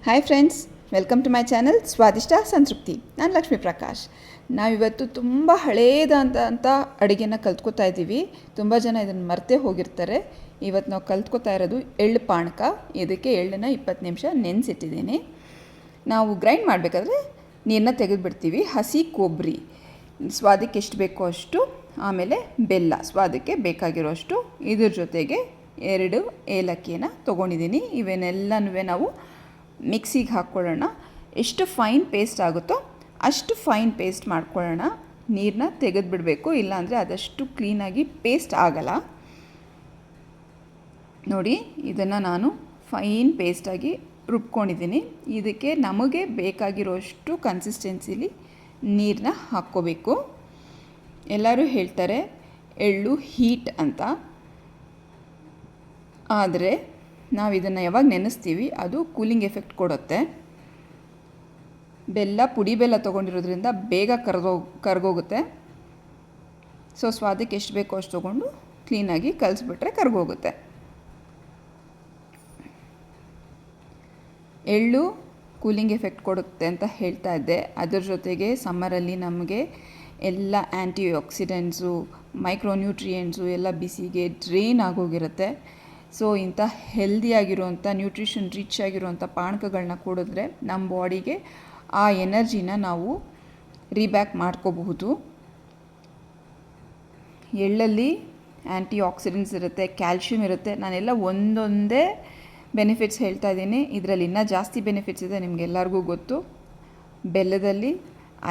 Hi friends, welcome to my channel Swadishta Santrupti. ನಾನು ಲಕ್ಷ್ಮೀ ಪ್ರಕಾಶ್. ನಾವಿವತ್ತು ತುಂಬ ಹಳೇದಂತ ಅಡುಗೆನ ಕಲ್ತ್ಕೋತಾ ಇದ್ದೀವಿ. ತುಂಬ ಜನ ಇದನ್ನು ಮರ್ತೇ ಹೋಗಿರ್ತಾರೆ. ಇವತ್ತು ನಾವು ಕಲ್ತ್ಕೋತಾ ಇರೋದು ಎಳ್ಳು ಪಾನಕ. ಇದಕ್ಕೆ ಎಳ್ಳನ್ನು 20 ನಿಮಿಷ ನೆನೆಸಿಟ್ಟಿದ್ದೀನಿ. ನಾವು ಗ್ರೈಂಡ್ ಮಾಡಬೇಕಾದ್ರೆ ನೀರನ್ನ ತೆಗೆದುಬಿಡ್ತೀವಿ. ಹಸಿ ಕೊಬ್ಬರಿ ಸ್ವಾದಕ್ಕೆ ಎಷ್ಟು ಬೇಕೋ ಅಷ್ಟು, ಆಮೇಲೆ ಬೆಲ್ಲ ಸ್ವಾದಕ್ಕೆ ಬೇಕಾಗಿರೋಷ್ಟು, ಇದ್ರ ಜೊತೆಗೆ 2 ಏಲಕ್ಕಿಯನ್ನು ತೊಗೊಂಡಿದ್ದೀನಿ. ಇವನ್ನೆಲ್ಲನೂ ನಾವು ಮಿಕ್ಸಿಗೆ ಹಾಕ್ಕೊಳ್ಳೋಣ. ಎಷ್ಟು ಫೈನ್ ಪೇಸ್ಟ್ ಆಗುತ್ತೋ ಅಷ್ಟು ಫೈನ್ ಪೇಸ್ಟ್ ಮಾಡ್ಕೊಳ್ಳೋಣ. ನೀರನ್ನ ತೆಗೆದುಬಿಡಬೇಕು, ಇಲ್ಲಾಂದರೆ ಅದಷ್ಟು ಕ್ಲೀನಾಗಿ ಪೇಸ್ಟ್ ಆಗಲ್ಲ. ನೋಡಿ, ಇದನ್ನು ನಾನು ಫೈನ್ ಪೇಸ್ಟಾಗಿ ರುಬ್ಕೊಂಡಿದ್ದೀನಿ. ಇದಕ್ಕೆ ನಮಗೆ ಬೇಕಾಗಿರೋಷ್ಟು ಕನ್ಸಿಸ್ಟೆನ್ಸಿಲಿ ನೀರನ್ನ ಹಾಕ್ಕೋಬೇಕು. ಎಲ್ಲರೂ ಹೇಳ್ತಾರೆ ಎಳ್ಳು ಹೀಟ್ ಅಂತ, ಆದರೆ ನಾವು ಇದನ್ನು ಯಾವಾಗ ನೆನೆಸ್ತೀವಿ ಅದು ಕೂಲಿಂಗ್ ಎಫೆಕ್ಟ್ ಕೊಡುತ್ತೆ. ಪುಡಿ ಬೆಲ್ಲ ತೊಗೊಂಡಿರೋದ್ರಿಂದ ಬೇಗ ಕರಗೋಗುತ್ತೆ. ಸೊ ಸ್ವಾದಕ್ಕೆ ಎಷ್ಟು ಬೇಕೋ ಅಷ್ಟು ತೊಗೊಂಡು ಕ್ಲೀನಾಗಿ ಕಲಿಸ್ಬಿಟ್ರೆ ಕರಗೋಗುತ್ತೆ. ಎಳ್ಳು ಕೂಲಿಂಗ್ ಎಫೆಕ್ಟ್ ಕೊಡುತ್ತೆ ಅಂತ ಹೇಳ್ತಾ ಇದ್ದೆ. ಅದರ ಜೊತೆಗೆ ಸಮ್ಮರಲ್ಲಿ ನಮಗೆ ಎಲ್ಲ ಆ್ಯಂಟಿ ಆಕ್ಸಿಡೆಂಟ್ಸು, ಮೈಕ್ರೋನ್ಯೂಟ್ರಿಯೆಂಟ್ಸು ಎಲ್ಲ ಬಿಸಿಗೆ ಡ್ರೈನ್ ಆಗೋಗಿರುತ್ತೆ. ಸೊ ಇಂಥ ಹೆಲ್ದಿಯಾಗಿರುವಂಥ, ನ್ಯೂಟ್ರಿಷನ್ ರಿಚ್ ಆಗಿರುವಂಥ ಪಾನಕಗಳನ್ನ ಕುಡಿದ್ರೆ ನಮ್ಮ ಬಾಡಿಗೆ ಆ ಎನರ್ಜಿನ ನಾವು ರೀಬ್ಯಾಕ್ ಮಾಡ್ಕೋಬಹುದು. ಎಳ್ಳಲ್ಲಿ ಆ್ಯಂಟಿ ಆಕ್ಸಿಡೆಂಟ್ಸ್ ಇರುತ್ತೆ, ಕ್ಯಾಲ್ಶಿಯಂ ಇರುತ್ತೆ. ನಾನೆಲ್ಲ ಒಂದೊಂದೇ ಬೆನಿಫಿಟ್ಸ್ ಹೇಳ್ತಾ ಇದ್ದೀನಿ. ಇದರಲ್ಲಿ ಇನ್ನೂ ಜಾಸ್ತಿ ಬೆನಿಫಿಟ್ಸ್ ಇದೆ, ನಿಮಗೆಲ್ಲರಿಗೂ ಗೊತ್ತು. ಬೆಲ್ಲದಲ್ಲಿ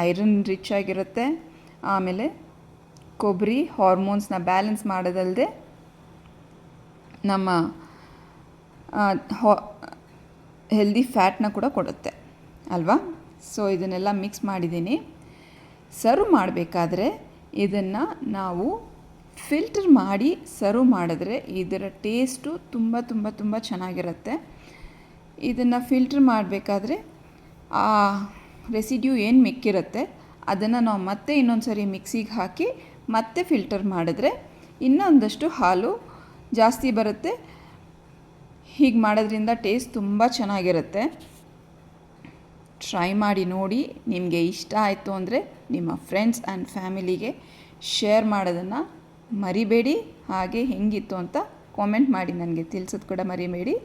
ಐರನ್ ರಿಚ್ ಆಗಿರುತ್ತೆ. ಆಮೇಲೆ ಕೊಬ್ಬರಿ ಹಾರ್ಮೋನ್ಸ್ನ ಬ್ಯಾಲೆನ್ಸ್ ಮಾಡೋದಲ್ಲದೆ ನಮ್ಮ ಹೆಲ್ದಿ ಫ್ಯಾಟ್ನ ಕೂಡ ಕೊಡುತ್ತೆ ಅಲ್ವಾ. ಸೊ ಇದನ್ನೆಲ್ಲ ಮಿಕ್ಸ್ ಮಾಡಿದ್ದೀನಿ. ಸರ್ವ್ ಮಾಡಬೇಕಾದ್ರೆ ಇದನ್ನು ನಾವು ಫಿಲ್ಟರ್ ಮಾಡಿ ಸರ್ವ್ ಮಾಡಿದ್ರೆ ಇದರ ಟೇಸ್ಟು ತುಂಬ ತುಂಬ ತುಂಬ ಚೆನ್ನಾಗಿರುತ್ತೆ. ಇದನ್ನು ಫಿಲ್ಟರ್ ಮಾಡಬೇಕಾದ್ರೆ ಆ ರೆಸಿಡ್ಯೂ ಏನು ಮಿಕ್ಕಿರುತ್ತೆ ಅದನ್ನು ನಾವು ಮತ್ತೆ ಇನ್ನೊಂದು ಸರಿ ಮಿಕ್ಸಿಗೆ ಹಾಕಿ ಮತ್ತೆ ಫಿಲ್ಟರ್ ಮಾಡಿದ್ರೆ ಇನ್ನೊಂದಷ್ಟು ಹಾಲು ಜಾಸ್ತಿ ಬರುತ್ತೆ. ಹೀಗೆ ಮಾಡೋದ್ರಿಂದ ಟೇಸ್ಟ್ ತುಂಬ ಚೆನ್ನಾಗಿರುತ್ತೆ. ಟ್ರೈ ಮಾಡಿ ನೋಡಿ. ನಿಮಗೆ ಇಷ್ಟ ಆಯಿತು ಅಂದರೆ ನಿಮ್ಮ ಫ್ರೆಂಡ್ಸ್ ಆ್ಯಂಡ್ ಫ್ಯಾಮಿಲಿಗೆ ಶೇರ್ ಮಾಡೋದನ್ನು ಮರಿಬೇಡಿ. ಹಾಗೆ ಹೆಂಗಿತ್ತು ಅಂತ ಕಾಮೆಂಟ್ ಮಾಡಿ ನನಗೆ ತಿಳಿಸೋದು ಕೂಡ ಮರಿಬೇಡಿ.